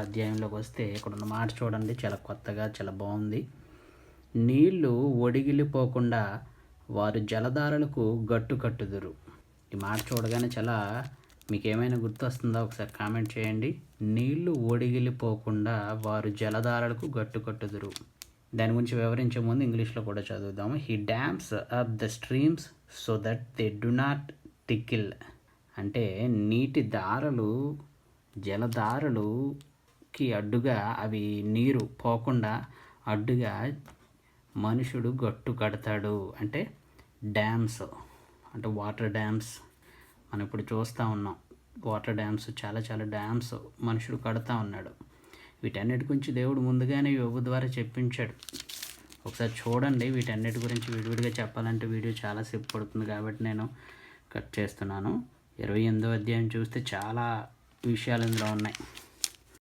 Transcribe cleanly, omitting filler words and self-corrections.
అధ్యాయంలోకి వస్తే ఇక్కడ ఉన్న మాట చూడండి, చాలా కొత్తగా చాలా బాగుంది. నీళ్లు ఒడిగిలిపోకుండా వారు జలధారలకు గట్టు కట్టుదురు. ఈ మాట చూడగానే చాలా మీకేమైనా గుర్తొస్తుందా? ఒకసారి కామెంట్ చేయండి. నీళ్లు ఒడిగిలిపోకుండా వారు జలధారలకు గట్టు కట్టుదురు. దాని గురించి వివరించే ముందు ఇంగ్లీష్లో కూడా చదువుదాము. He dams up the streams so that they do not trickle. అంటే నీటి దారలు, జలధారలుకి అడ్డుగా అవి నీరు పోకుండా అడ్డుగా మనుషుడు గట్టు కడతాడు. అంటే డ్యామ్స్, అంటే వాటర్ డ్యామ్స్ మనం ఇప్పుడు చూస్తూ ఉన్నాం. వాటర్ డ్యామ్స్, చాలా చాలా డ్యామ్స్ మనుషుడు కడతా ఉన్నాడు. వీటన్నిటి గురించి దేవుడు ముందుగానే యోబు ద్వారా చెప్పించాడు. ఒకసారి చూడండి. వీటన్నిటి గురించి విడివిడిగా చెప్పాలంటే వీడియో చాలాసేపు పడుతుంది కాబట్టి నేను కట్ చేస్తున్నాను. 28వ అధ్యాయం చూస్తే చాలా విషయాలు ఇందులో ఉన్నాయి.